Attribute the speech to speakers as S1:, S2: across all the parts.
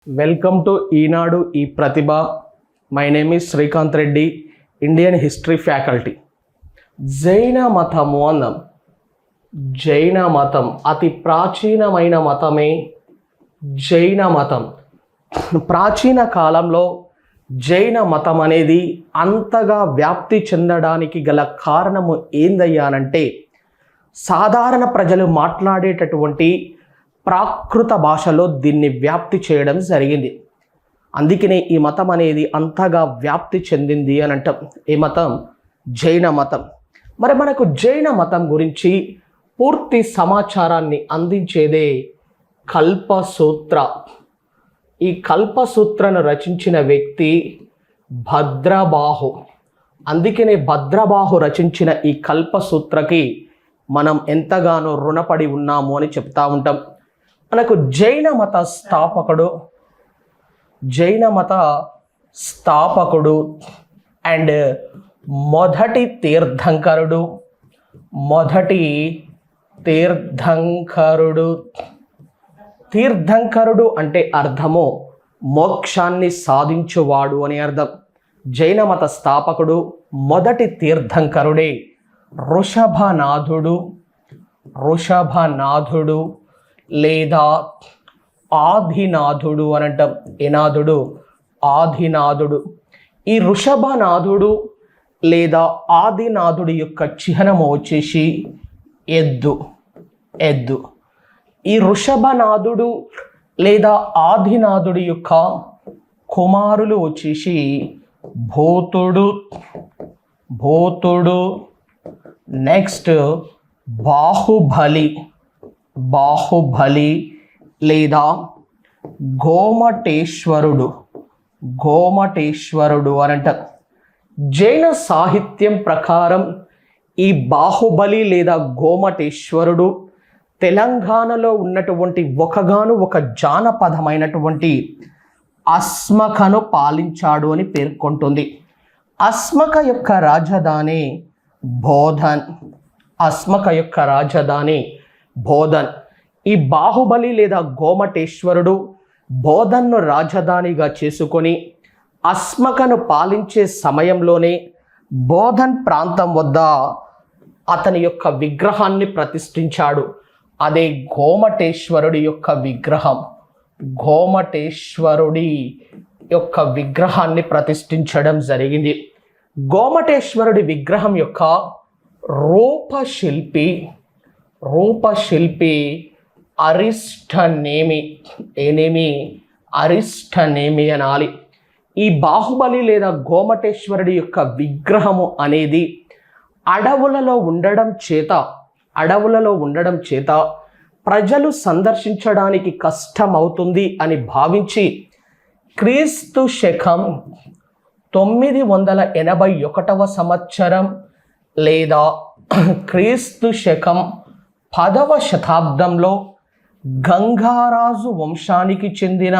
S1: Welcome to Eenadu ఈ Pratibha. My name is Srikanth Reddy, Indian history faculty. జైన మతము అన్నాం. జైన మతం అతి ప్రాచీనమైన మతమే జైన మతం. ప్రాచీన కాలంలో జైన మతం అనేది అంతగా వ్యాప్తి చెందడానికి గల కారణము ఏందయ్యానంటే, సాధారణ ప్రజలు మాట్లాడేటటువంటి ప్రాకృత భాషలో దీన్ని వ్యాప్తి చేయడం జరిగింది. అందుకనే ఈ మతం అనేది అంతగా వ్యాప్తి చెందింది అని అంటాం. ఈ మతం జైన మతం. మరి మనకు జైన మతం గురించి పూర్తి సమాచారాన్ని అందించేదే కల్పసూత్ర. ఈ కల్పసూత్రను రచించిన వ్యక్తి భద్రబాహు. అందుకనే భద్రబాహు రచించిన ఈ కల్పసూత్రకి మనం ఎంతగానో రుణపడి ఉన్నాము అని చెప్తా ఉంటాం. మనకు జైన మత స్థాపకుడు అండ్ మొదటి తీర్థంకరుడు అంటే అర్థము మోక్షాన్ని సాధించువాడు అని అర్థం. జైన మత స్థాపకుడు మొదటి తీర్థంకరుడే ఋషభనాథుడు లేదా ఆదినాథుడు అని అంటాం. ఏనాథుడు? ఆదినాథుడు. ఈ ఋషభనాథుడు లేదా ఆదినాథుడి యొక్క చిహ్నము వచ్చేసి ఎద్దు. ఈ ఋషభనాథుడు లేదా ఆదినాథుడి యొక్క కుమారులు వచ్చేసి భూతుడు, నెక్స్ట్ బాహుబలి లేదా గోమటేశ్వరుడు అని అంటారు. జైన సాహిత్యం ప్రకారం ఈ బాహుబలి లేదా గోమటేశ్వరుడు తెలంగాణలో ఉన్నటువంటి ఒక జానపదమైనటువంటి అస్మకను పాలించాడు అని పేర్కొంటుంది. అస్మక యొక్క రాజధాని బోధన్. ఈ బాహుబలి లేదా గోమటేశ్వరుడు బోధన్ను రాజధానిగా చేసుకొని అస్మకను పాలించే సమయంలోనే బోధన్ ప్రాంతం వద్ద అతని యొక్క విగ్రహాన్ని ప్రతిష్ఠించాడు. అదే గోమటేశ్వరుడి యొక్క విగ్రహాన్ని ప్రతిష్ఠించడం జరిగింది. గోమటేశ్వరుడి విగ్రహం యొక్క రూపశిల్పి అరిష్టనేమి అనాలి. ఈ బాహుబలి లేదా గోమటేశ్వరుడి యొక్క విగ్రహము అనేది అడవులలో ఉండడం చేత ప్రజలు సందర్శించడానికి కష్టమవుతుంది అని భావించి క్రీస్తు శకం 981వ సంవత్సరం లేదా క్రీస్తు శకం 10వ శతాబ్దంలో గంగారాజు వంశానికి చెందిన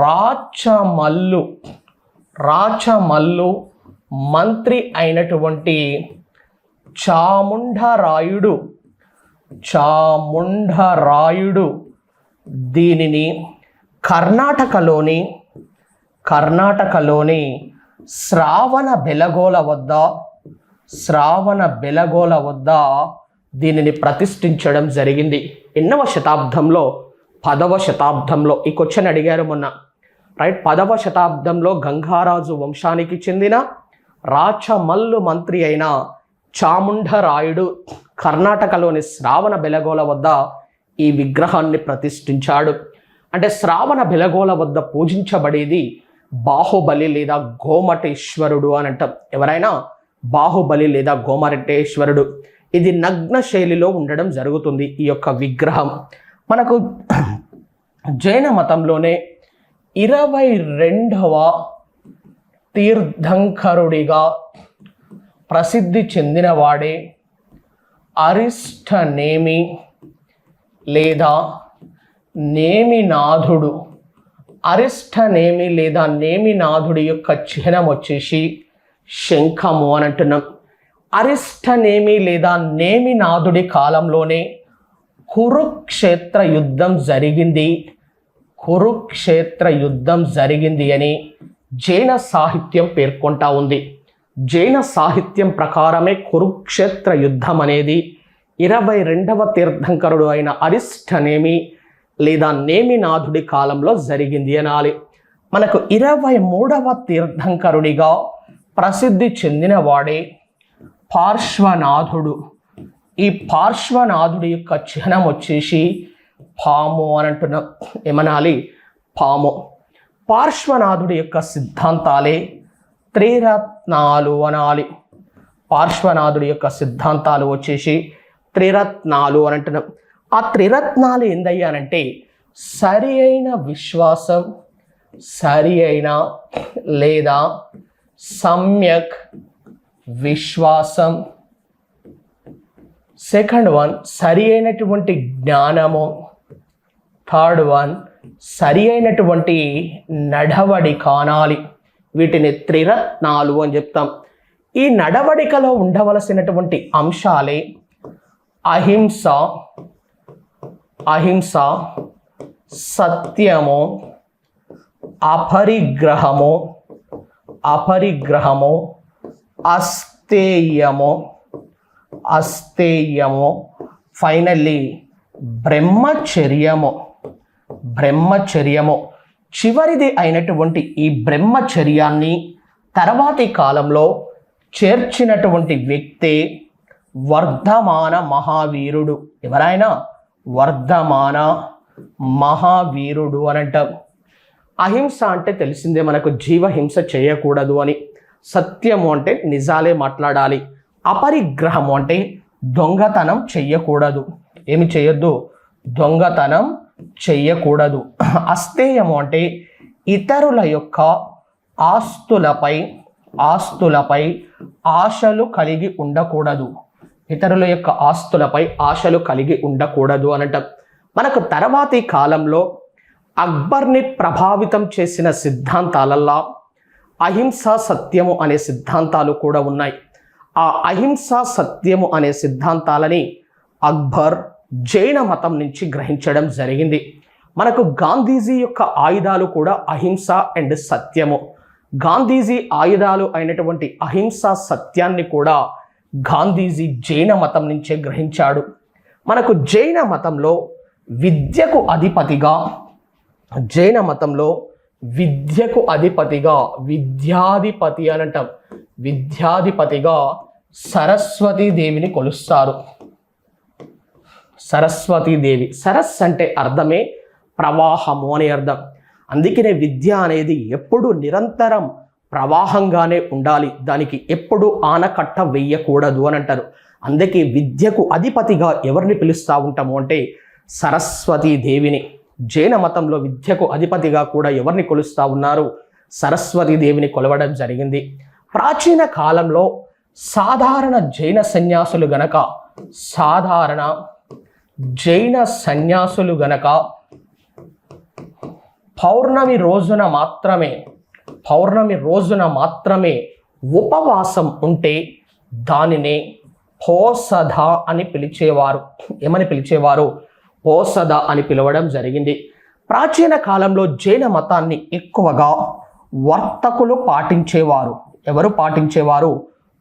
S1: రాచమల్లు మంత్రి అయినటువంటి చాముండరాయుడు దీనిని కర్ణాటకలోని శ్రావణ బెలగోల వద్ద దీనిని ప్రతిష్ఠించడం జరిగింది. ఎన్నవ శతాబ్దంలో? 10వ శతాబ్దంలో. ఈ క్వశ్చన్ అడిగారు మొన్న, రైట్? 10వ శతాబ్దంలో గంగారాజు వంశానికి చెందిన రాచమల్లు మంత్రి అయిన చాముండరాయుడు కర్ణాటకలోని శ్రావణ బెలగోల వద్ద ఈ విగ్రహాన్ని ప్రతిష్ఠించాడు. అంటే శ్రావణ బెలగోల వద్ద పూజించబడేది బాహుబలి లేదా గోమటేశ్వరుడు అని అంటాం. ఎవరైనా బాహుబలి లేదా గోమటేశ్వరుడు. ఇది నగ్న శైలిలో ఉండడం జరుగుతుంది. ఈ యొక్క విగ్రహం మనకు జైన మతంలోనే 22వ తీర్థంకరుడిగా ప్రసిద్ధి చెందినవాడే అరిష్టనేమి లేదా నేమినాథుడు. అరిష్టనేమి లేదా నేమినాథుడి యొక్క చిహ్నం వచ్చేసి శంఖము అని అంటున్నాం. అరిష్టనేమి లేదా నేమినాథుడి కాలంలోనే కురుక్షేత్ర యుద్ధం జరిగింది, కురుక్షేత్ర యుద్ధం జరిగింది అని జైన సాహిత్యం పేర్కొంటా ఉంది. జైన సాహిత్యం ప్రకారమే కురుక్షేత్ర యుద్ధం అనేది 22వ తీర్థంకరుడు అయిన అరిష్టనేమి లేదా నేమినాథుడి కాలంలో జరిగింది అనాలి. మనకు 23వ తీర్థంకరుడిగా ప్రసిద్ధి చెందినవాడే పార్శ్వనాథుడు. ఈ పార్శ్వనాథుడి యొక్క చిహ్నం వచ్చేసి పాము అని అంటున్నాం. ఏమనాలి? పాము. పార్శ్వనాథుడి యొక్క సిద్ధాంతాలే త్రిరత్నాలు అనాలి. పార్శ్వనాథుడి యొక్క సిద్ధాంతాలు వచ్చేసి త్రిరత్నాలు అని అంటున్నాం. ఆ త్రిరత్నాలు ఏందయ్యానంటే సరి అయిన విశ్వాసం, సరి అయిన లేదా సమ్యక్ విశ్వాసం, సెకండ్ వన్ సరి అయినటువంటి జ్ఞానము, థర్డ్ వన్ సరి అయినటువంటి నడవడి కానాలి. వీటిని త్రిరత్నాలు అని చెప్తాం. ఈ నడవడికలో ఉండవలసినటువంటి అంశాలే అహింస, అహింస, సత్యము, అపరిగ్రహము, అపరిగ్రహము, అస్తేయము, అస్తేయము, ఫైనల్లీ బ్రహ్మచర్యము, బ్రహ్మచర్యము. చివరిది అయినటువంటి ఈ బ్రహ్మచర్యాన్ని తర్వాతి కాలంలో చేర్చినటువంటి వ్యక్తే వర్ధమాన మహావీరుడు. ఎవరైనా వర్ధమాన మహావీరుడు అని అంటాం. అహింస అంటే తెలిసిందే మనకు, జీవహింస చేయకూడదు అని. సత్యము అంటే నిజాలే మాట్లాడాలి. అపరిగ్రహము అంటే దొంగతనం చెయ్యకూడదు. ఏమి చేయొద్దు? దొంగతనం చెయ్యకూడదు. అస్తేయము అంటే ఇతరుల యొక్క ఆస్తులపై ఆశలు కలిగి ఉండకూడదు. ఇతరుల యొక్క ఆస్తులపై ఆశలు కలిగి ఉండకూడదు అనట. మనకు తర్వాతి కాలంలో అక్బర్ని ప్రభావితం చేసిన సిద్ధాంతాలల్లా అహింసా సత్యము అనే సిద్ధాంతాలు కూడా ఉన్నాయి. ఆ అహింసా సత్యము అనే సిద్ధాంతాలని అక్బర్ జైన మతం నుంచి గ్రహించడం జరిగింది. మనకు గాంధీజీ యొక్క ఆయుధాలు కూడా అహింస అండ్ సత్యము. గాంధీజీ ఆయుధాలు అయినటువంటి అహింసా సత్యాన్ని కూడా గాంధీజీ జైన మతం నుంచే గ్రహించాడు. మనకు జైన మతంలో విద్యకు అధిపతిగా, జైన మతంలో విద్యకు అధిపతిగా, విద్యాధిపతి అని అంటాం, విద్యాధిపతిగా సరస్వతీదేవిని కొలుస్తారు. సరస్వతీదేవి, సరస్సు అంటే అర్థమే ప్రవాహము అనే అర్థం. అందుకనే విద్య అనేది ఎప్పుడు నిరంతరం ప్రవాహంగానే ఉండాలి, దానికి ఎప్పుడు ఆనకట్ట వెయ్యకూడదు అని అంటారు. అందుకే విద్యకు అధిపతిగా ఎవరిని పిలుస్తూ ఉంటాము అంటే సరస్వతీదేవిని. జైన మతంలో విద్యకు అధిపతిగా కూడా ఎవరిని కొలుస్తూ ఉన్నారు? సరస్వతీదేవిని కొలవడం జరిగింది. ప్రాచీన కాలంలో సాధారణ జైన సన్యాసులు గనక, సాధారణ జైన సన్యాసులు గనక పౌర్ణమి రోజున మాత్రమే ఉపవాసం ఉంటే దానినే హోసద అని పిలిచేవారు. ఏమని పిలిచేవారు? హోసద అని పిలవడం జరిగింది. ప్రాచీన కాలంలో జైన మతాన్ని ఎక్కువగా వర్తకులు పాటించేవారు. ఎవరు పాటించేవారు?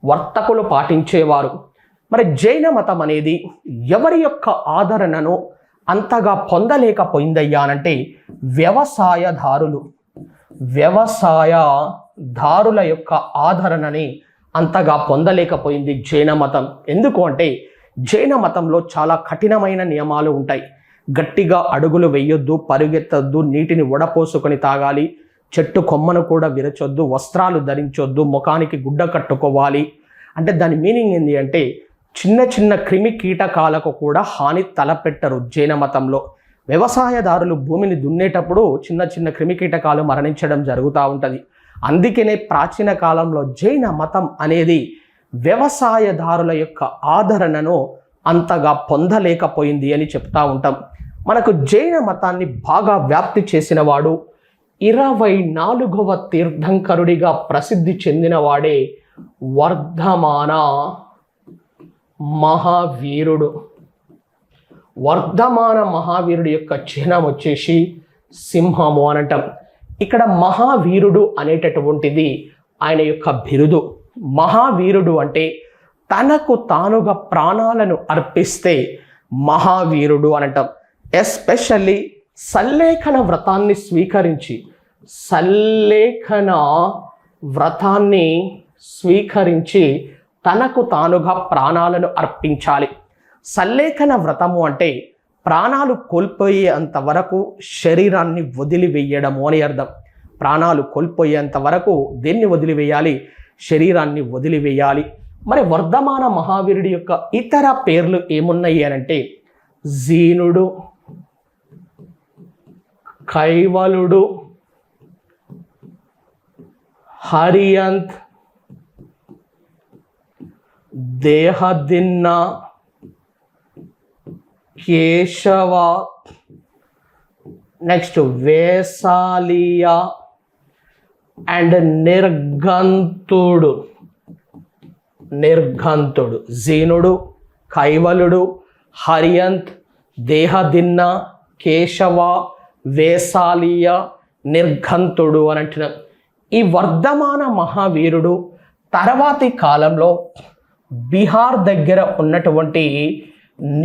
S1: వర్తకులు పాటించేవారు. మరి జైన మతం అనేది ఎవరి యొక్క ఆదరణను అంతగా పొందలేకపోయిందయ్యా అంటే వ్యవసాయదారుల యొక్క ఆదరణని అంతగా పొందలేకపోయింది జైన మతం. ఎందుకు అంటే జైన మతంలో చాలా కఠినమైన నియమాలు ఉంటాయి. గట్టిగా అడుగులు వేయొద్దు, పరుగెత్తొద్దు, నీటిని వడపోసుకొని తాగాలి, చెట్టు కొమ్మను కూడా విరచొద్దు, వస్త్రాలు ధరించొద్దు, ముఖానికి గుడ్డ కట్టుకోవాలి. అంటే దాని మీనింగ్ ఏంటి అంటే చిన్న చిన్న క్రిమి కీటకాలకు కూడా హాని తలపెట్టరు జైన మతంలో. వ్యవసాయదారులు భూమిని దున్నేటప్పుడు చిన్న చిన్న క్రిమి కీటకాలు మరణించడం జరుగుతూ ఉంటుంది. అందుకనే ప్రాచీన కాలంలో జైన మతం అనేది వ్యవసాయదారుల యొక్క ఆదరణను అంతగా పొందలేకపోయింది అని చెప్తా ఉంటాం. మనకు జైన మతాన్ని బాగా వ్యాప్తి చేసిన వాడు 24వ తీర్థంకరుడిగా ప్రసిద్ధి చెందినవాడే వర్ధమాన మహావీరుడు. వర్ధమాన మహావీరుడి యొక్క చిహ్నం వచ్చేసి సింహము అని అంటాం. ఇక్కడ మహావీరుడు అనేటటువంటిది ఆయన యొక్క బిరుదు. మహావీరుడు అంటే తనకు తానుగా ప్రాణాలను అర్పిస్తే మహావీరుడు అని అంటాం. ఎస్పెషల్లీ సల్లేఖన వ్రతాన్ని స్వీకరించి తనకు తానుగా ప్రాణాలను అర్పించాలి. సల్లేఖన వ్రతము అంటే ప్రాణాలు కోల్పోయేంత వరకు శరీరాన్ని వదిలివేయడము అని అర్థం. ప్రాణాలు కోల్పోయేంత వరకు దేన్ని వదిలివేయాలి? శరీరాన్ని వదిలివేయాలి. మరి వర్ధమాన మహావీరుడి యొక్క ఇతర పేర్లు ఏమున్నాయి అని అంటే జీనుడు, కైవలుడు, హరియంత్, దేహదిన్న, కేశవ, నెక్స్ట్ వేసాలియ అండ్ నిర్గంతుడు. జీనుడు, కైవలుడు, హరియంత్, దేహదిన్న, కేశవ, వేసాలియ, నిర్గంతుడు అని అంటున్నారు. ఈ వర్ధమాన మహావీరుడు తర్వాతి కాలంలో బీహార్ దగ్గర ఉన్నటువంటి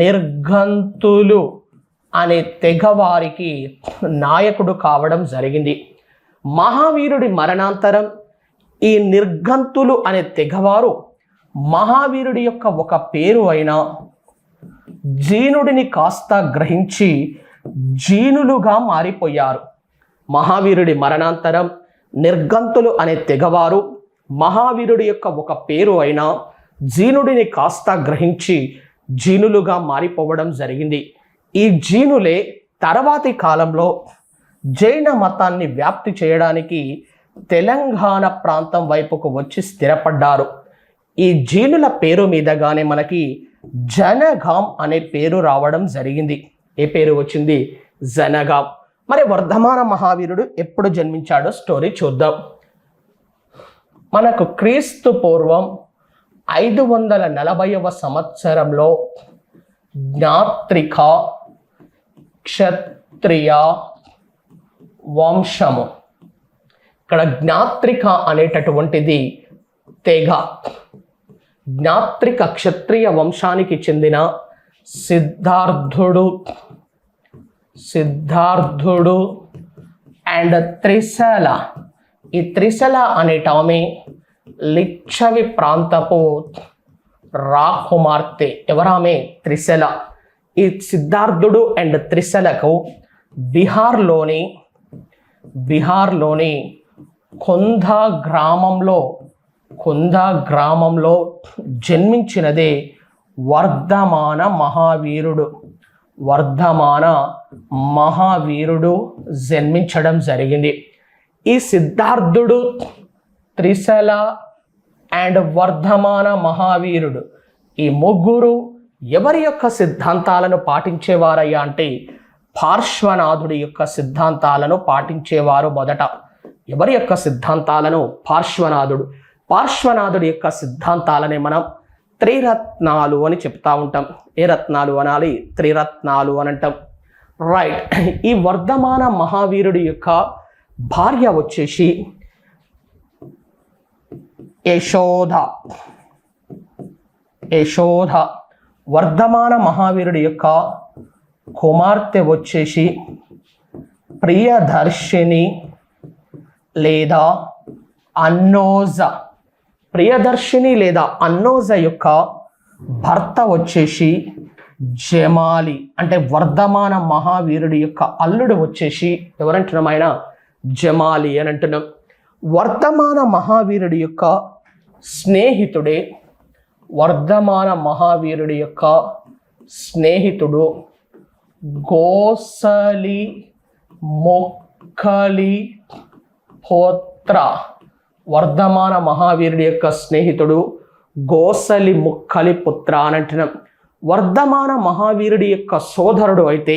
S1: నిర్గంతులు అనే తెగవారికి నాయకుడు కావడం జరిగింది. మహావీరుడి మరణాంతరం ఈ నిర్గంతులు అనే తెగవారు మహావీరుడి యొక్క ఒక పేరు అయిన జీనుడిని కాస్త గ్రహించి జీనులుగా మారిపోయారు. మహావీరుడి మరణాంతరం నిర్గంతులు అనే తెగవారు మహావీరుడి యొక్క ఒక పేరు అయిన జీనుడిని కాస్త గ్రహించి జీనులుగా మారిపోవడం జరిగింది. ఈ జీనులే తర్వాతి కాలంలో జైన మతాన్ని వ్యాప్తి చేయడానికి తెలంగాణ ప్రాంతం వైపుకు వచ్చి స్థిరపడ్డారు. ఈ జీనుల పేరు మీదగానే మనకి జనగాం అనే పేరు రావడం జరిగింది. ఏ పేరు వచ్చింది? జనగాం. మరి వర్ధమాన మహావీరుడు ఎప్పుడు జన్మించాడో స్టోరీ చూద్దాం. మనకు క్రీస్తు పూర్వం 540వ సంవత్సరంలో జ్ఞాత్రిక క్షత్రియ వంశము, ఇక్కడ జ్ఞాత్రిక అనేటటువంటిది తెగ. జ్ఞాత్రిక క్షత్రియ వంశానికి చెందిన సిద్ధార్థుడు అండ్ త్రిశల. ఈ త్రిశల అనేటామె లిచ్చవి ప్రాంతపు రాకుమార్తె. ఎవరామె? త్రిశల. ఈ సిద్ధార్థుడు అండ్ త్రిశలకు బీహార్లోని కొందా గ్రామంలో జన్మించినదే వర్ధమాన మహావీరుడు జన్మించడం జరిగింది. ఈ సిద్ధార్థుడు, త్రిశల అండ్ వర్ధమాన మహావీరుడు ఈ ముగ్గురు ఎవరి యొక్క సిద్ధాంతాలను పాటించేవారయ్యా అంటే పార్శ్వనాథుడి యొక్క సిద్ధాంతాలను పాటించేవారు. మొదట ఎవరి యొక్క సిద్ధాంతాలను? పార్శ్వనాథుడి యొక్క సిద్ధాంతాలనే మనం త్రిరత్నాలు అని చెప్తా ఉంటాం. ఏ రత్నాలు అనాలి? త్రిరత్నాలు అని అంటాం. రైట్. ఈ వర్ధమాన మహావీరుడి యొక్క భార్య వచ్చేసి యశోధ. వర్ధమాన మహావీరుడి యొక్క కుమార్తె వచ్చేసి ప్రియదర్శిని లేదా అన్నోజ. యొక్క భర్త వచ్చేసి జమాలి. అంటే వర్ధమాన మహావీరుడి యొక్క అల్లుడు వచ్చేసి ఎవరంటున్నాం? ఆయన జమాలి అని అంటున్నాం. వర్ధమాన మహావీరుడి యొక్క స్నేహితుడే గోసలి మొక్కలి పోత్ర. వర్ధమాన మహావీరుడి యొక్క స్నేహితుడు గోసలి ముక్కలి పుత్ర అని అంటున్నాం. వర్ధమాన మహావీరుడి యొక్క సోదరుడు అయితే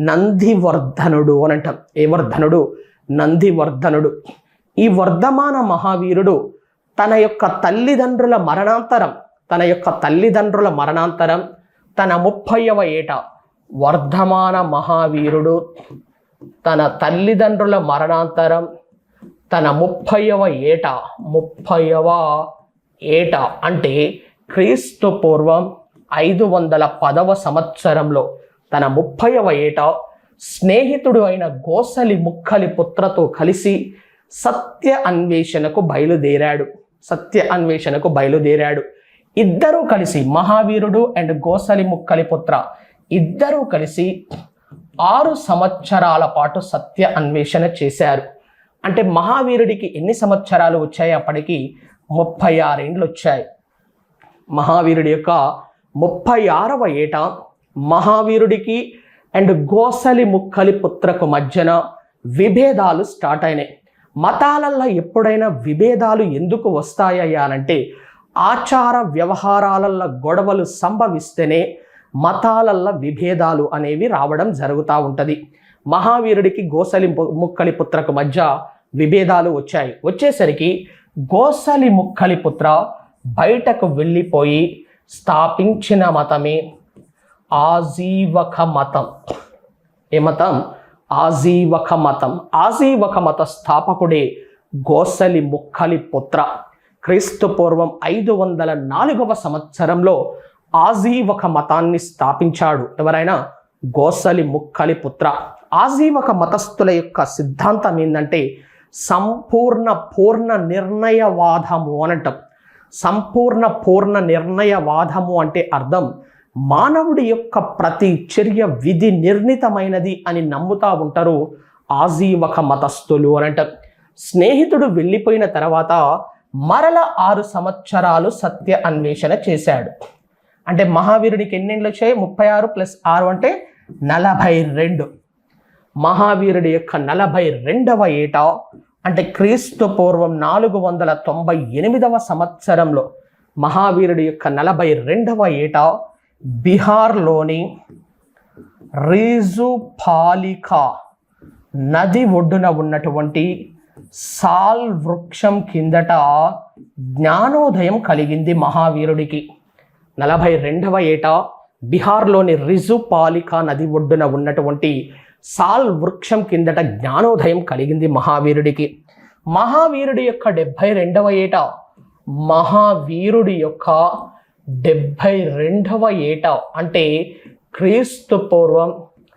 S1: నందివర్ధనుడు అని అంటాం. ఏ వర్ధనుడు? నందివర్ధనుడు. ఈ వర్ధమాన మహావీరుడు తన యొక్క తల్లిదండ్రుల మరణాంతరం తన 30వ ఏట వర్ధమాన మహావీరుడు తన తల్లిదండ్రుల మరణాంతరం తన 30వ ఏట అంటే క్రీస్తు పూర్వం 510వ సంవత్సరంలో తన 30వ ఏట స్నేహితుడు అయిన గోసలి ముక్కలి పుత్రతో కలిసి సత్య అన్వేషణకు బయలుదేరాడు. ఇద్దరూ కలిసి, మహావీరుడు అండ్ గోసలి ముక్కలి పుత్ర ఇద్దరూ కలిసి 6 సంవత్సరాల పాటు సత్య అన్వేషణ చేశారు. అంటే మహావీరుడికి ఎన్ని సంవత్సరాలు వచ్చాయి? అప్పటికి 36 ఏండ్లు వచ్చాయి. మహావీరుడి యొక్క 36వ ఏట మహావీరుడికి అండ్ గోసలి ముక్కలి పుత్రకు మధ్యన విభేదాలు స్టార్ట్ అయినాయి. మతాలల్లో ఎప్పుడైనా విభేదాలు ఎందుకు వస్తాయా అంటే ఆచార వ్యవహారాలల్లో గొడవలు సంభవిస్తేనే మతాలల్లో విభేదాలు అనేవి రావడం జరుగుతూ ఉంటుంది. మహావీరుడికి గోసలి ముక్కలి పుత్రకు మధ్య విభేదాలు వచ్చేసరికి గోసలి ముక్కలి పుత్ర బయటకు వెళ్ళిపోయి స్థాపించిన మతమే ఆజీవక మతం. ఏ మతం? ఆజీవక మతం. ఆజీవక మత స్థాపకుడే గోసలి ముక్కలి పుత్ర. క్రీస్తు పూర్వం 504వ సంవత్సరంలో ఆజీవక మతాన్ని స్థాపించాడు. ఎవరైనా? గోసలి ముక్కలి పుత్ర. ఆజీవక మతస్థుల యొక్క సిద్ధాంతం ఏంటంటే పూర్ణ నిర్ణయవాదము అని అంటాం. పూర్ణ నిర్ణయవాదము అంటే అర్థం మానవుడి యొక్క ప్రతి చర్య విధి నిర్ణీతమైనది అని నమ్ముతా ఉంటారు ఆజీవక మతస్థులు అని అంటారు. స్నేహితుడు వెళ్ళిపోయిన తర్వాత మరల 6 సంవత్సరాలు సత్య అన్వేషణ చేశాడు. అంటే మహావీరుడికి ఎన్నేళ్ళు వచ్చాయి? 36 + 6 అంటే 42. మహావీరుడి యొక్క 42వ ఏట అంటే క్రీస్తు పూర్వం 498వ సంవత్సరంలో మహావీరుడి యొక్క 42వ ఏట బీహార్లోని రిజుపాలికా నది ఒడ్డున ఉన్నటువంటి సాల్ వృక్షం కిందట జ్ఞానోదయం కలిగింది మహావీరుడికి. 42వ ఏట బీహార్లోని రిజుపాలికా నది ఒడ్డున ఉన్నటువంటి సాల్ వృక్షం కిందట జ్ఞానోదయం కలిగింది మహావీరుడికి. మహావీరుడి యొక్క 72వ ఏట మహావీరుడి యొక్క 72వ ఏట అంటే క్రీస్తు పూర్వం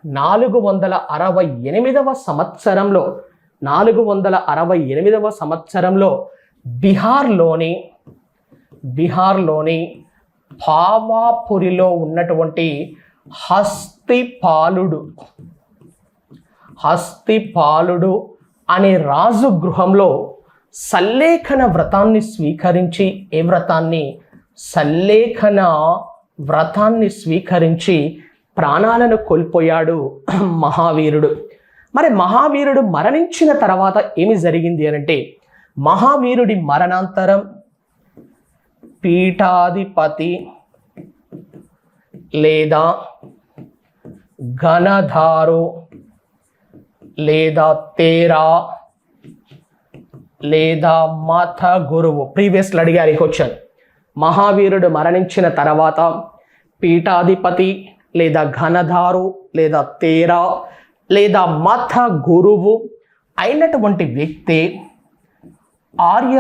S1: 468వ సంవత్సరంలో బీహార్లోని పావాపురిలో ఉన్నటువంటి హస్తిపాలుడు అనే రాజు గృహంలో సల్లేఖన వ్రతాన్ని స్వీకరించి సల్లేఖన వ్రతాన్ని స్వీకరించి ప్రాణాలను కోల్పోయాడు మహావీరుడు. మరి మహావీరుడు మరణించిన తర్వాత ఏమి జరిగింది అనంటే మహావీరుడి మరణాంతరం పీఠాధిపతి లేదా గణధారు లేదా తేరా లేదా మత గురువు. ప్రీవియస్లో అడిగారు ఈ క్వశ్చన్. మహావీరుడు మరణించిన తర్వాత పీఠాధిపతి లేదా ఘనధారు లేదా తేరా లేదా మత గురువు అయినటువంటి వ్యక్తి ఆర్య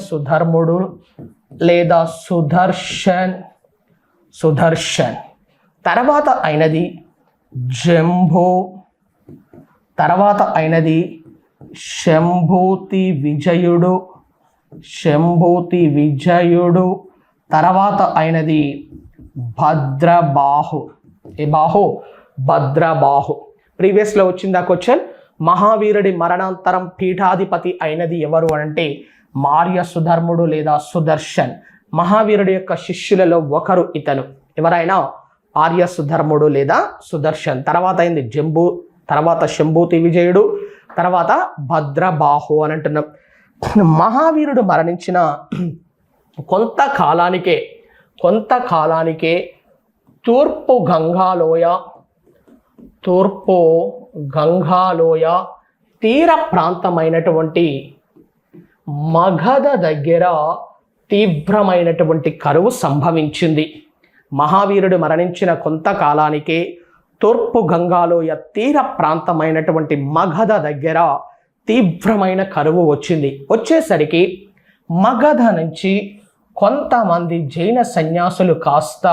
S1: సుధర్ముడు లేదా సుదర్శన్. తర్వాత అయినది జంబో, తర్వాత అయినది శంభూతి విజయుడు, తర్వాత అయినది భద్రబాహు. ఏ బాహు? భద్రబాహు. ప్రీవియస్లో వచ్చింది ఆ క్వశ్చన్. మహావీరుడి మరణాంతరం పీఠాధిపతి అయినది ఎవరు అంటే ఆర్య సుధర్ముడు లేదా సుదర్శన్. మహావీరుడి యొక్క శిష్యులలో ఒకరు ఇతను. ఎవరైనా? ఆర్య సుధర్ముడు లేదా సుదర్శన్. తర్వాత అయింది జంబు, తర్వాత శంభూతి విజయుడు, తర్వాత భద్రబాహు అని అంటున్నాం. మహావీరుడు మరణించిన కొంతకాలానికే తూర్పు గంగాలోయ తీర ప్రాంతమైనటువంటి మగధ దగ్గర తీవ్రమైనటువంటి కరువు సంభవించింది. మహావీరుడు మరణించిన కొంతకాలానికే తూర్పు గంగాలోయ తీర ప్రాంతమైనటువంటి మగధ దగ్గర తీవ్రమైన కరువు వచ్చింది. వచ్చేసరికి మగధ నుంచి కొంతమంది జైన సన్యాసులు కాస్త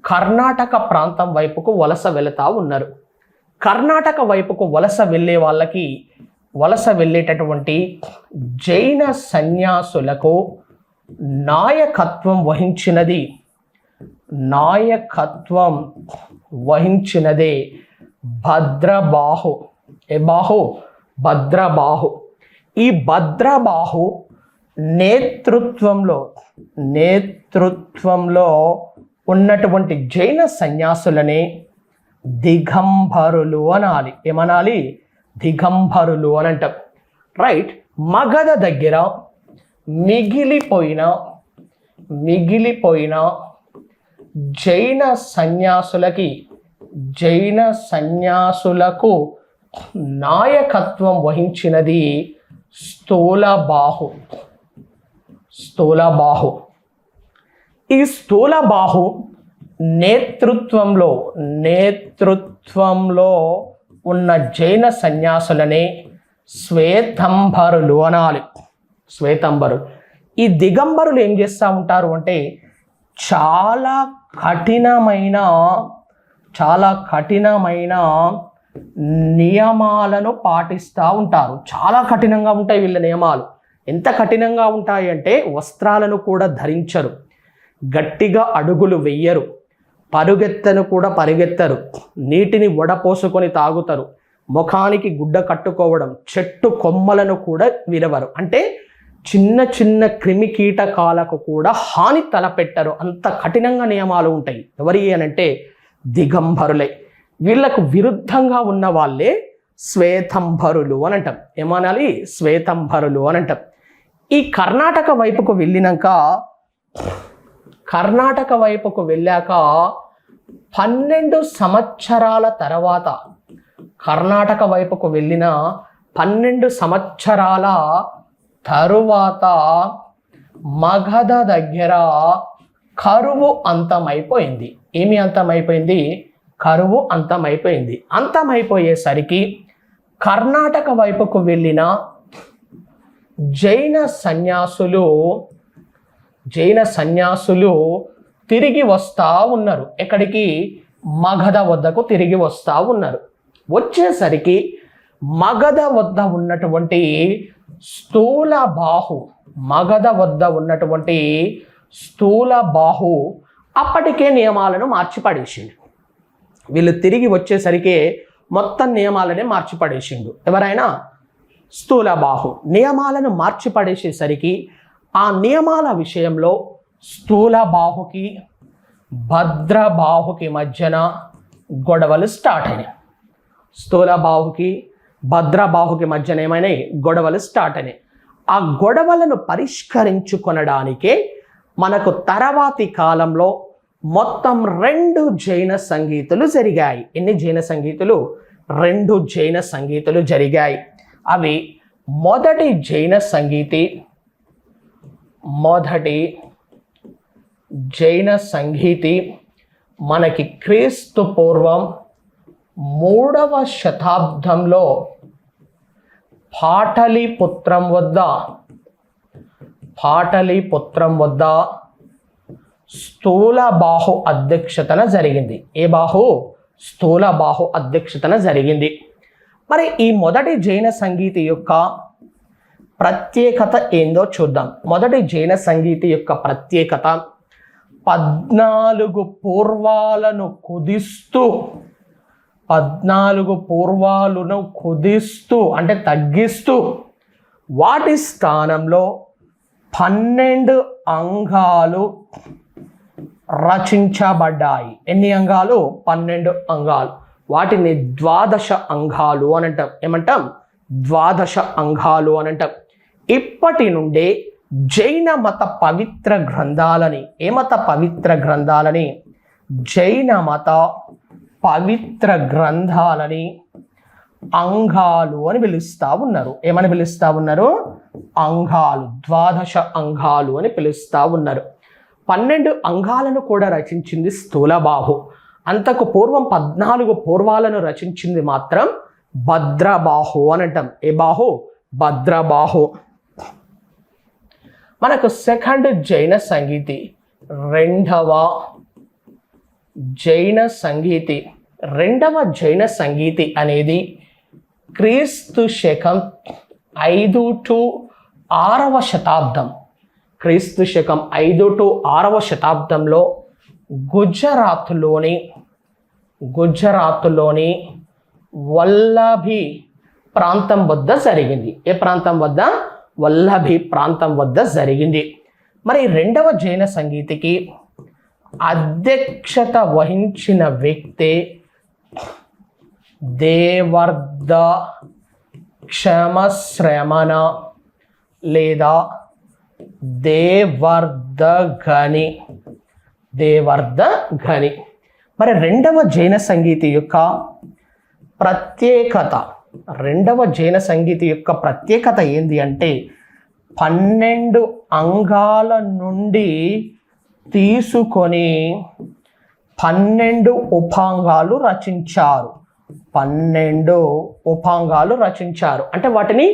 S1: కర్ణాటక ప్రాంతం వైపుకు వలస వెళుతూ ఉన్నారు. కర్ణాటక వైపుకు వలస వెళ్ళేటటువంటి జైన సన్యాసులకు నాయకత్వం వహించినదే భద్రబాహు. భద్రబాహు. ఈ భద్రబాహు నేతృత్వంలో ఉన్నటువంటి జైన సన్యాసులనే దిగంబరులు అనాలి. ఏమనాలి? దిగంబరులు అని అంటాం. రైట్. మగధ దగ్గర మిగిలిపోయిన జైన సన్యాసులకు నాయకత్వం వహించినది స్థూలబాహు. ఈ స్థూలబాహు నేతృత్వంలో ఉన్న జైన సన్యాసులనే శ్వేతంబరులు అనాలి. శ్వేతంబరు. ఈ దిగంబరులు ఏం చేస్తూ ఉంటారు అంటే చాలా కఠినమైన నియమాలను పాటిస్తూ ఉంటారు. చాలా కఠినంగా ఉంటాయి వీళ్ళ నియమాలు. ఎంత కఠినంగా ఉంటాయి అంటే వస్త్రాలను కూడా ధరించరు, గట్టిగా అడుగులు వెయ్యరు, పరిగెత్తరు, నీటిని వడపోసుకొని తాగుతారు, ముఖానికి గుడ్డ కట్టుకోవడం, చెట్టు కొమ్మలను కూడా విరవరు. అంటే చిన్న చిన్న క్రిమి కీటకాలకు కూడా హాని తలపెట్టరు. అంత కఠినంగా నియమాలు ఉంటాయి. ఎవరి అనంటే దిగంబరులే. వీళ్లకు విరుద్ధంగా ఉన్న వాళ్ళే శ్వేతంబరులు అని అంటాం. ఏమనాలి? శ్వేతంబరులు అని అంటాం. ఈ కర్ణాటక వైపుకు వెళ్ళాక 12 సంవత్సరాల తర్వాత కర్ణాటక వైపుకు వెళ్ళిన 12 సంవత్సరాల తరువాత మగధ దగ్గర కరువు అంతమైపోయింది. ఏమి అంతమైపోయింది? కరువు అంతమైపోయింది. అంతమైపోయేసరికి కర్ణాటక వైపుకు వెళ్ళిన జైన సన్యాసులు తిరిగి వస్తూ ఉన్నారు. ఎక్కడికి? మగధ వద్దకు తిరిగి వస్తూ ఉన్నారు. వచ్చేసరికి మగధ వద్ద ఉన్నటువంటి స్థూలబాహు అప్పటికే నియమాలను మార్చిపడేసిండు. వీళ్ళు తిరిగి వచ్చేసరికి మొత్తం నియమాలనే మార్చిపడేసిండు. ఎవరైనా? స్థూలబాహు. నియమాలను మార్చిపడేసేసరికి ఆ నియమాల విషయంలో స్థూలబాహుకి భద్రబాహుకి మధ్యన గొడవలు స్టార్ట్ అయినాయి. స్థూలబాహుకి భద్రబాహుకి మధ్యన ఏమైనాయి? గొడవలు స్టార్ట్ అయినాయి. ఆ గొడవలను పరిష్కరించుకొనడానికే మనకు తర్వాతి కాలంలో మొత్తం 2 జైన సంగీతులు జరిగాయి. ఎన్ని జైన సంగీతులు? 2 జైన సంగీతులు జరిగాయి. అవి మొదటి జైన సంగీతి మనకి క్రీస్తు పూర్వం 3వ శతాబ్దంలో పాటలీపుత్రం వద్ద స్థూలబాహు అధ్యక్షతన జరిగింది. ఏ బాహు? స్థూలబాహు అధ్యక్షతన జరిగింది. మరి ఈ మొదటి జైన సంగీతి యొక్క ప్రత్యేకత ఏందో చూద్దాం. మొదటి జైన సంగీతి యొక్క ప్రత్యేకత 14 పూర్వాలను కుదిస్తూ అంటే తగ్గిస్తూ వాటి స్థానంలో 12 అంగాలు రచించబడ్డాయి. ఎన్ని అంగాలు? 12 అంగాలు. వాటిని 12 అంగాలు అని అంటాం. ఏమంటాం? 12 అంగాలు అని అంటాం. ఇప్పటి నుండే జైన మత పవిత్ర గ్రంథాలని, జైన మత పవిత్ర గ్రంథాలని అంగాలు అని పిలుస్తా ఉన్నారు. ఏమని పిలుస్తా ఉన్నారు? అంగాలు. 12 అంగాలు అని పిలుస్తా ఉన్నారు. 12 అంగాలను కూడా రచించింది స్థూలబాహు. అంతకు పూర్వం 14 పూర్వాలను రచించింది మాత్రం భద్రబాహు అని అంటాం. ఏ బాహు? భద్రబాహు. మనకు సెకండ్ జైన సంగీతి, రెండవ జైన సంగీతి. రెండవ జైన సంగీతి అనేది క్రీస్తు శకం 5 to 6వ శతాబ్దం. క్రీస్తు శకం 5 to 6వ శతాబ్దంలో గుజరాత్లోని వల్లభి ప్రాంతం వద్ద జరిగింది. ఏ ప్రాంతం వద్ద? వల్లభి ప్రాంతం వద్ద జరిగింది. మరి రెండవ జైన సంగీతికి అధ్యక్షత వహించిన వ్యక్తే దేవర్ధ క్షమశ్రమణ లేదా దేవర్ధగని. మరి రెండవ జైన సంగీతి యొక్క ప్రత్యేకత ఏంది అంటే 12 అంగాల నుండి తీసుకొని 12 ఉపాంగాలు రచించారు. అంటే వాటిని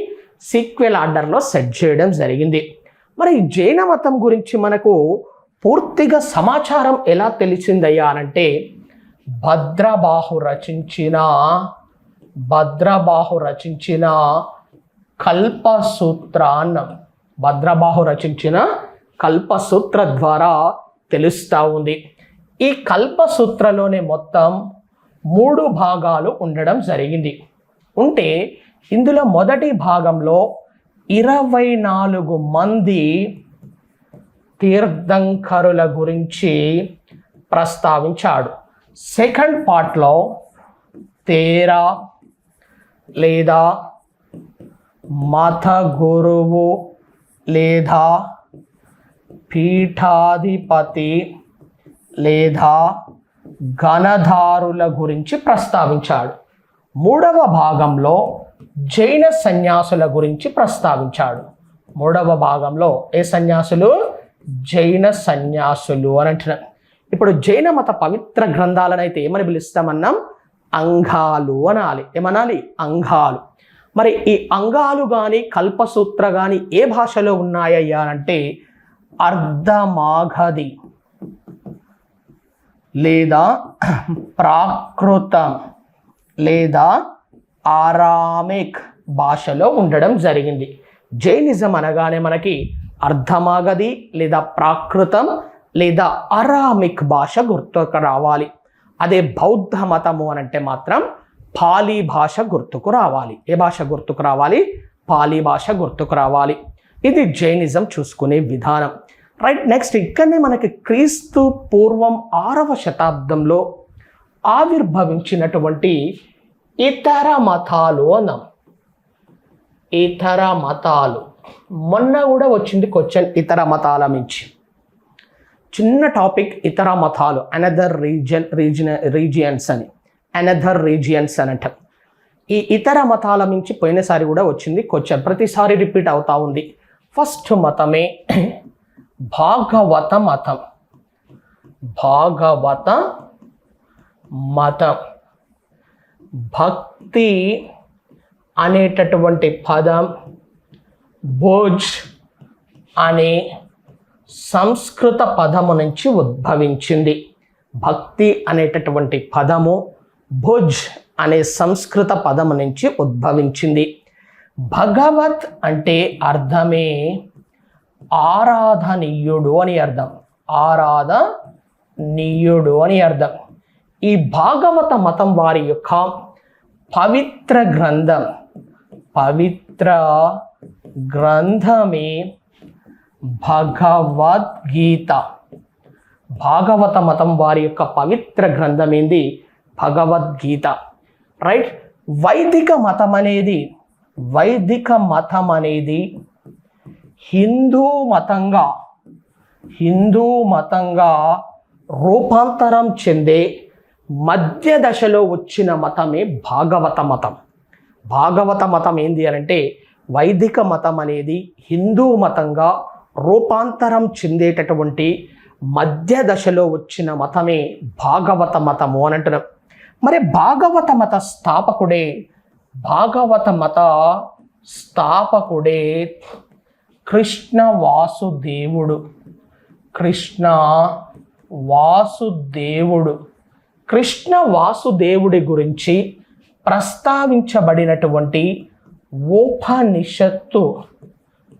S1: సీక్వెల్ ఆర్డర్లో సెట్ చేయడం జరిగింది. మరి జైన మతం గురించి మనకు పూర్తిగా సమాచారం ఎలా తెలిసిందయ్యా అనంటే భద్రబాహు రచించిన కల్పసూత్ర ద్వారా తెలుస్తూ ఉంది. ఈ కల్పసూత్రలోనే మొత్తం 3 భాగాలు ఉండడం జరిగింది. ఉంటే ఇందులో మొదటి భాగంలో 24 మంది తీర్థంకరుల గురించి ప్రస్తావించాడు. సెకండ్ పార్ట్లో 13 లేదా మత గురువు లేదా పీఠాధిపతి లేదా గణధారుల గురించి ప్రస్తావించాడు. 3వ భాగంలో జైన సన్యాసుల గురించి ప్రస్తావించాడు. 3వ భాగంలో ఏ సన్యాసులు? జైన సన్యాసులు అని అంటున్నారు. ఇప్పుడు జైన మత పవిత్ర గ్రంథాలను అయితే ఏమని పిలుస్తామన్నాం? అంగాలు అనాలి. ఏమనాలి? అంగాలు. మరి ఈ అంగాలు కానీ కల్పసూత్ర కానీ ఏ భాషలో ఉన్నాయ్యా అంటే అర్ధమాగధి లేదా ప్రాకృతం లేదా ఆరామిక్ భాషలో ఉండడం జరిగింది. జైనిజం అనగానే మనకి అర్ధమాగధి లేదా ప్రాకృతం లేదా అరామిక్ భాష గుర్తుకు రావాలి. అదే బౌద్ధ మతము అనంటే మాత్రం పాలీ భాష గుర్తుకు రావాలి. ఏ భాష గుర్తుకు రావాలి? పాలీ భాష గుర్తుకు రావాలి. ఇది జైనిజం చూసుకునే విధానం. రైట్. నెక్స్ట్ ఇక్కడనే మనకి క్రీస్తు పూర్వం 6వ శతాబ్దంలో ఆవిర్భవించినటువంటి ఇతర మతాలు అన్నాం. ఇతర మతాలు మొన్న కూడా వచ్చింది క్వశ్చన్ ఇతర మతాల నుంచి. చిన్న టాపిక్ ఇతర మతాలు, అనదర్ రీజియన్స్ అని అంటారు. ఈ ఇతర మతాల నుంచి పోయినసారి కూడా వచ్చింది క్వశ్చన్, ప్రతిసారి రిపీట్ అవుతా ఉంది. ఫస్ట్ మతమే భాగవత మతం. భక్తి అనేటటువంటి పదం భోజ్ అనే సంస్కృత పదము నుంచి ఉద్భవించింది. భక్తి అనేటటువంటి పదము భుజ్ అనే సంస్కృత పదము నుంచి ఉద్భవించింది. భగవత్ అంటే అర్థమే ఆరాధనీయుడు అని అర్థం. ఆరాధనీయుడు అని అర్థం. ఈ భాగవత మతం వారి యొక్క పవిత్ర గ్రంథమే భగవద్గీత. భాగవత మతం వారి యొక్క పవిత్ర గ్రంథం ఏంది? భగవద్గీత. రైట్. వైదిక మతం అనేది హిందూ మతంగా రూపాంతరం చెందే మధ్య దశలో వచ్చిన మతమే భాగవత మతం. భాగవత మతం ఏంది అంటే వైదిక మతం అనేది హిందూ మతంగా రూపాంతరం చెందేటటువంటి మధ్య దశలో వచ్చిన మతమే భాగవత మతము అని అంటున్నాం. మరి భాగవత మత స్థాపకుడే కృష్ణ వాసుదేవుడు. కృష్ణ వాసుదేవుడి గురించి ప్రస్తావించబడినటువంటి ఉపనిషత్తు,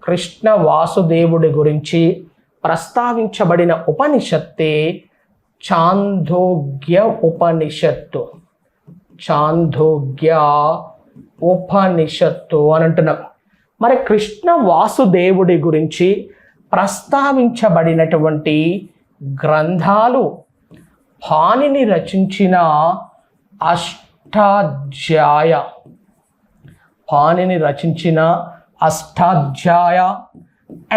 S1: కృష్ణ వాసుదేవుడి గురించి ప్రస్తావించబడిన ఉపనిషత్తే చాందోగ్య ఉపనిషత్తు అని అంటున్నాం. మరి కృష్ణ వాసుదేవుడి గురించి ప్రస్తావించబడినటువంటి గ్రంథాలు పాణిని రచించిన అష్టాధ్యాయ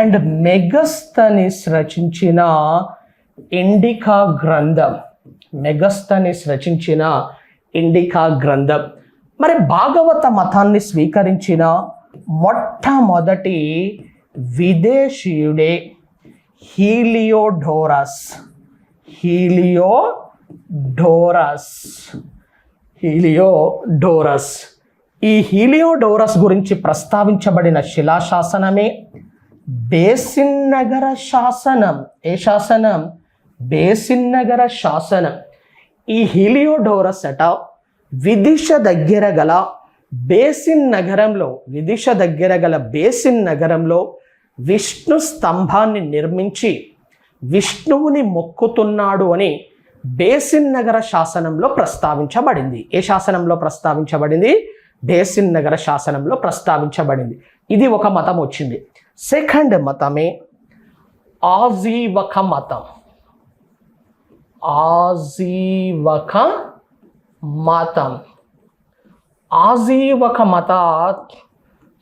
S1: అండ్ మెగస్తనిస్ రచించిన ఇండికా గ్రంథం. మరి భాగవత మతాన్ని స్వీకరించిన మొట్టమొదటి విదేశీయుడే హీలియోడోరస్. ఈ హీలియోడోరస్ గురించి ప్రస్తావించబడిన శిలాశాసనమే బేసిన్ నగర శాసనం. ఏ శాసనం? బేసిన్ నగర శాసనం. ఈ హీలియోడోరస్ విదిశ దగ్గర గల బేసిన్ నగరంలో విష్ణు స్తంభాన్ని నిర్మించి విష్ణువుని మొక్కుతున్నాడు అని బేసిన్ నగర శాసనంలో ప్రస్తావించబడింది. ఏ శాసనంలో ప్రస్తావించబడింది? బేసిన్ నగర శాసనంలో ప్రస్తావించబడింది. ఇది ఒక మతం వచ్చింది. సెకండ్ మతమే ఆజీవక మతం. ఆజీవక మత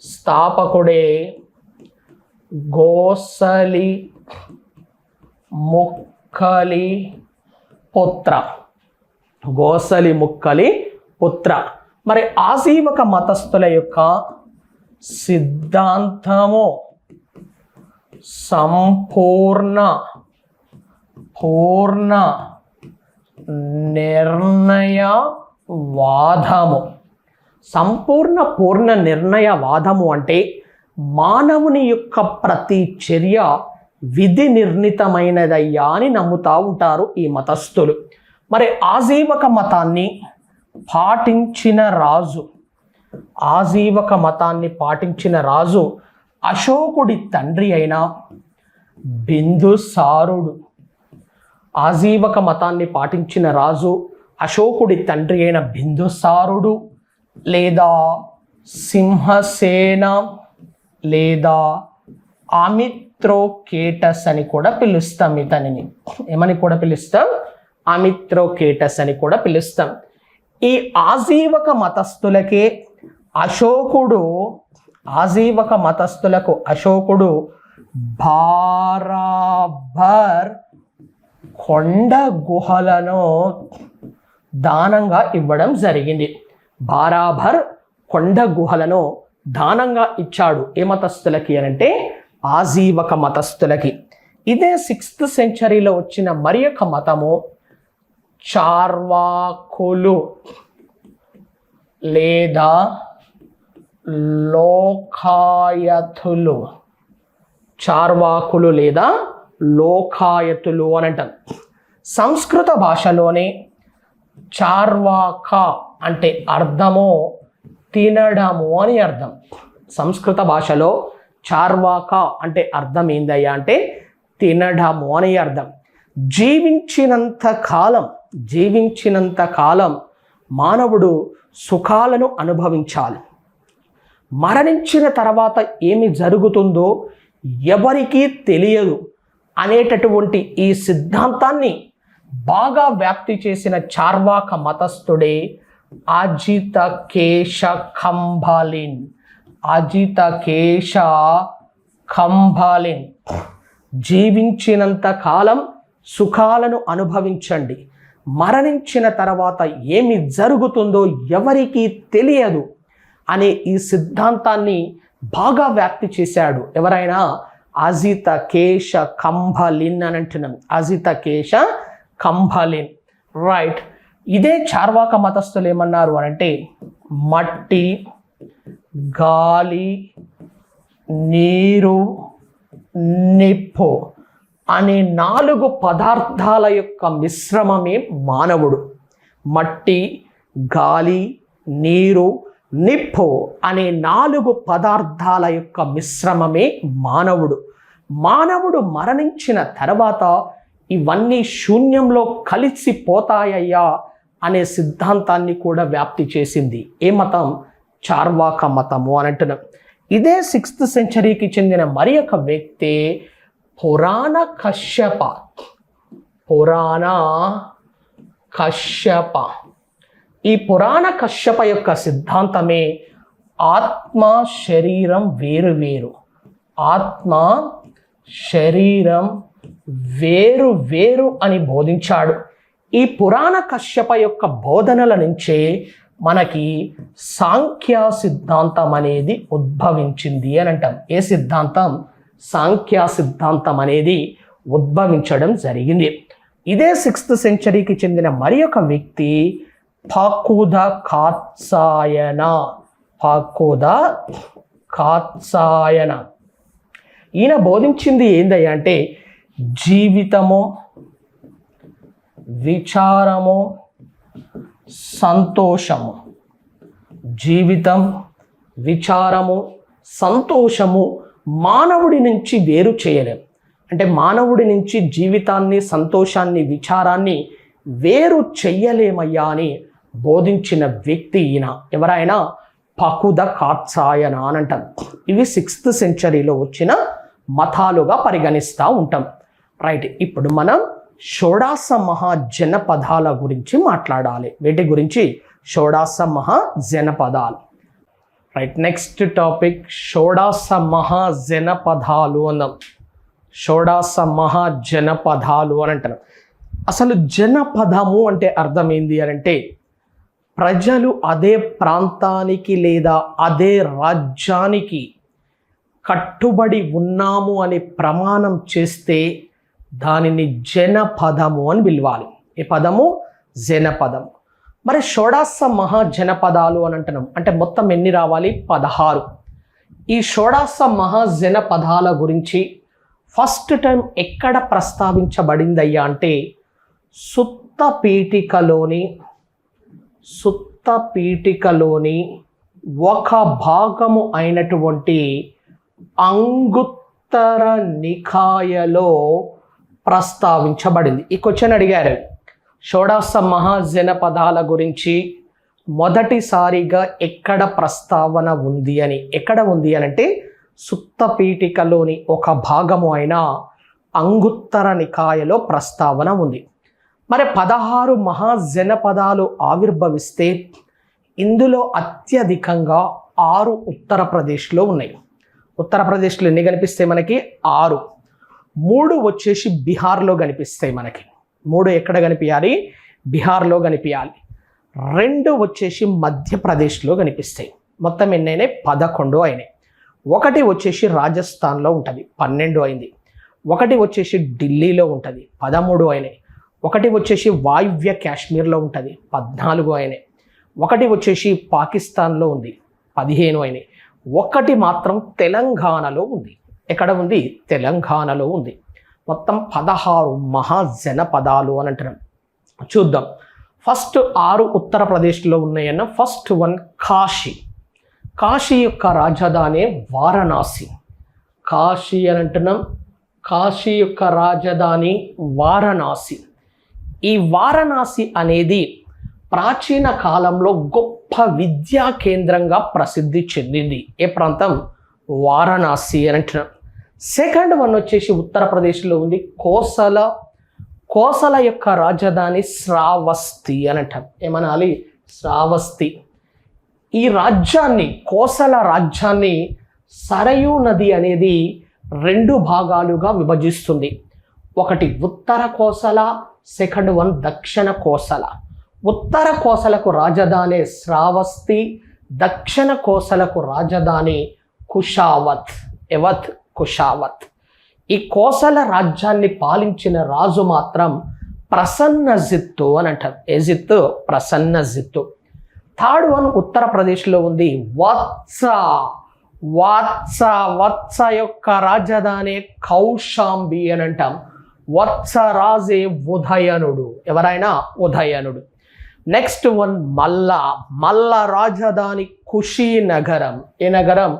S1: స్థాపకుడే గోసలి ముక్కలి పుత్ర. మరి ఆజీవక మతస్థుల యొక్క సిద్ధాంతము సంపూర్ణ పూర్ణ నిర్ణయవాదము అంటే మానవుని యొక్క ప్రతి చర్య విధి నిర్ణీతమైనదయ్యా అని నమ్ముతా ఉంటారు ఈ మతస్థులు. మరి ఆజీవక మతాన్ని పాటించిన రాజు అశోకుడి తండ్రి అయిన బిందుసారుడు. ఆజీవక మతాన్ని పాటించిన రాజు అశోకుడి తండ్రి అయిన బిందుసారుడు లేదా సింహసేన లేదా అమిత్రోకేటస్ అని కూడా పిలుస్తాం. ఇతనిని ఏమని కూడా పిలుస్తాం? అమిత్రోకేటస్ అని కూడా పిలుస్తాం. ఈ ఆజీవక మతస్థులకు అశోకుడు బారాబర్ కొండ గుహలను దానంగా ఇవ్వడం జరిగింది. బారాబర్ కొండ గుహలను దానంగా ఇచ్చాడు. ఏ మతస్థులకి అనంటే ఆజీవక మతస్థులకి. ఇదే 6th సెంచరీలో వచ్చిన మరి ఒక మతము చార్వాకులు లేదా లోకాయతులు అని అంటారు. సంస్కృత భాషలోనే చార్వాక అంటే అర్థము తినడము అని అర్థం. సంస్కృత భాషలో చార్వాక అంటే అర్థం ఏందయ్యా అంటే తినడము అని అర్థం. జీవించినంత కాలం మానవుడు సుఖాలను అనుభవించాలి. మరణించిన తర్వాత ఏమి జరుగుతుందో ఎవరికీ తెలియదు అనేటటువంటి ఈ సిద్ధాంతాన్ని బాగా వ్యాప్తి చేసిన చార్వాక మతస్థుడే అజితకేశ ఖంబాలిన్. జీవించినంత కాలం సుఖాలను అనుభవించండి, మరణించిన తర్వాత ఏమి జరుగుతుందో ఎవరికీ తెలియదు అనే ఈ సిద్ధాంతాన్ని బాగా వ్యాప్తి చేశాడు. ఎవరైనా అజిత కేశ కంభలిన్ అని అంటున్నాం. అజిత కేశ కంభలిన్. రైట్. ఇదే చార్వాక మతస్థులు ఏమన్నారు అని అంటే మట్టి, గాలి, నీరు, నిప్పు అనే 4 పదార్థాల యొక్క మిశ్రమమే మానవుడు. మట్టి, గాలి, నీరు, నిప్పు అనే 4 పదార్థాల యొక్క మిశ్రమమే మానవుడు. మానవుడు మరణించిన తర్వాత ఇవన్నీ శూన్యంలో కలిసిపోతాయ్యా అనే సిద్ధాంతాన్ని కూడా వ్యాప్తి చేసింది. ఏ మతం? చార్వాక మతము అని అంటున్నాం. ఇదే 6th సెంచరీకి చెందిన మరి ఒక వ్యక్తి పురాణ కశ్యప. పురాణ కశ్యప. ఈ పురాణ కశ్యప యొక్క సిద్ధాంతమే ఆత్మ శరీరం వేరు వేరు. ఆత్మ శరీరం వేరు వేరు అని బోధించాడు. ఈ పురాణ కశ్యప యొక్క బోధనల నుంచే మనకి సాంఖ్య సిద్ధాంతం అనేది ఉద్భవించింది అని అంటాం. ఏ సిద్ధాంతం? సాంఖ్య సిద్ధాంతం అనేది ఉద్భవించడం జరిగింది. ఇదే 6th సెంచరీకి చెందిన మరి ఒక వ్యక్తి ఫకుద కాత్సాయన. ఫకుద కాత్సాయన. ఈయన బోధించింది ఏందయ్యా అంటే జీవితము, విచారము, సంతోషము. జీవితం, విచారము, సంతోషము మానవుడి నుంచి వేరు చేయలేం. అంటే మానవుడి నుంచి జీవితాన్ని, సంతోషాన్ని, విచారాన్ని వేరు చెయ్యలేమయ్యా అని బోధించిన వ్యక్తి ఈయన. ఎవరైనా ఫకుద కాత్సాయన అని అంటాం. ఇవి 6th సెంచరీలో వచ్చిన మతాలుగా పరిగణిస్తూ ఉంటాం. రైట్. ఇప్పుడు మనం షోడాస మహాజనపదాల గురించి మాట్లాడాలి. వీటి గురించి షోడాస మహాజనపదాలు. రైట్. నెక్స్ట్ టాపిక్ షోడాస మహాజనపదాలు అన్నాం. షోడాస మహాజనపదాలు అని అంటారు. అసలు జనపదము అంటే అర్థం ఏంది అని అంటే ప్రజలు అదే ప్రాంతానికి లేదా అదే రాజ్యానికి కట్టుబడి ఉన్నాము అని ప్రమాణం చేస్తే దానిని జనపదము అని పిలవాలి. ఈ పదము జనపదం. మరి షోడాస మహాజనపదాలు అని అంటున్నాం. అంటే మొత్తం ఎన్ని రావాలి? 16. ఈ షోడాస మహాజనపదాల గురించి ఫస్ట్ టైం ఎక్కడ ప్రస్తావించబడిందయ్యా అంటే సుత్తపీఠికలోని ఒక భాగము అయినటువంటి అంగుత్తర నికాయలో ప్రస్తావించబడింది. ఈ క్వశ్చన్ అడిగారు. షోడాస మహాజనపదాల గురించి మొదటిసారిగా ఎక్కడ ప్రస్తావన ఉంది అని. ఎక్కడ ఉంది అని అంటే సుత్తపీఠికలోని ఒక భాగము అయిన అంగుత్తర నికాయలో ప్రస్తావన ఉంది. మరి 16 మహాజనపదాలు ఆవిర్భవిస్తే ఇందులో అత్యధికంగా 6 ఉత్తరప్రదేశ్లో ఉన్నాయి. ఉత్తరప్రదేశ్లో ఎన్ని కనిపిస్తాయి మనకి? 6. 3 వచ్చేసి బీహార్లో కనిపిస్తాయి మనకి. 3 ఎక్కడ కనిపించాలి? బీహార్లో కనిపించాలి. 2 వచ్చేసి మధ్యప్రదేశ్లో కనిపిస్తాయి. మొత్తం ఎన్ని అయినాయి? 11 అయినాయి. 1 వచ్చేసి రాజస్థాన్లో ఉంటుంది, 12 అయింది. 1 వచ్చేసి ఢిల్లీలో ఉంటుంది, 13 అయినాయి. 1 వచ్చేసి వాయువ్య కాశ్మీర్లో ఉంటుంది, 14 అయినాయి. 1 వచ్చేసి పాకిస్తాన్లో ఉంది, 15 అయినాయి. 1 మాత్రం తెలంగాణలో ఉంది. ఎక్కడ ఉంది? తెలంగాణలో ఉంది. మొత్తం 16 మహాజనపదాలు అని అంటున్నాం. చూద్దాం. ఫస్ట్ 6 ఉత్తరప్రదేశ్లో ఉన్నాయన్న. First one Kashi. కాశీ యొక్క రాజధాని వారణాసి. కాశీ అని అంటున్నాం. కాశీ యొక్క రాజధాని వారణాసి. ఈ వారణాసి అనేది ప్రాచీన కాలంలో గొప్ప విద్యా కేంద్రంగా ప్రసిద్ధి చెందింది. ఏ ప్రాంతం? వారణాసి అని అంటున్నాం. సెకండ్ వన్ వచ్చేసి ఉత్తరప్రదేశ్లో ఉంది కోసల. కోసల యొక్క రాజధాని శ్రావస్తి అని అంటాం. ఏమనాలి? శ్రావస్తి. ఈ రాజ్యాన్ని, కోసల రాజ్యాన్ని సరయూ నది అనేది 2 భాగాలుగా విభజిస్తుంది. ఒకటి ఉత్తర కోసల, సెకండ్ వన్ దక్షిణ కోసల. ఉత్తర కోసలకు రాజధాని శ్రావస్తి, దక్షిణ కోసలకు రాజధాని కుషావత్. కుషావత్. ఈ కోసల రాజ్యాన్ని పాలించిన రాజు మాత్రం ప్రసన్నజిత్తు అని అంటారు. ఏ జిత్తు? ప్రసన్నజిత్తు. థర్డ్ వన్ ఉత్తరప్రదేశ్లో ఉంది, వత్స. వత్స వత్స యొక్క రాజధాని కౌశాంబి అని అంటాం. వత్స రాజే ఉదయనుడు. ఎవరైనా? ఉదయనుడు. నెక్స్ట్ వన్ మల్ల. మల్ల రాజధాని కుషీనగరం. ఏ నగరం?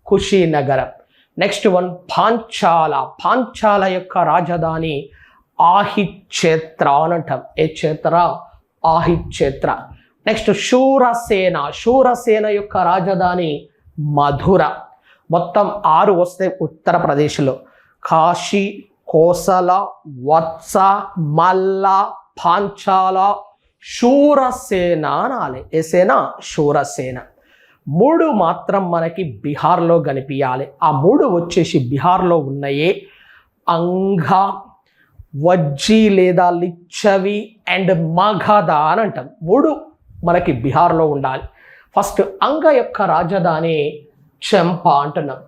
S1: కుషీనగరం. Next one Panchala. పాంచాల యొక్క రాజధాని ఆహిక్షేత్ర అని అంటాం. ఏ క్షేత్ర? ఆహిక్షేత్ర. నెక్స్ట్ శూరసేన. శూరసేన యొక్క రాజధాని మధుర. మొత్తం 6 వస్తాయి ఉత్తరప్రదేశ్లో. కాశీ, కోసల, వత్స, మల్ల, పాంచాల, శూరసేన అనాలి. ఏ సేన? శూరసేన. 3 మాత్రం మనకి బీహార్లో కనిపించాలి. ఆ 3 వచ్చేసి బీహార్లో ఉన్నాయే అంగ, వజ్జి లేదా లిచ్చవి అండ్ మగధ అని అంటాం. 3 మనకి బీహార్లో ఉండాలి. ఫస్ట్ అంగ యొక్క రాజధాని చెంప అంటున్నాం.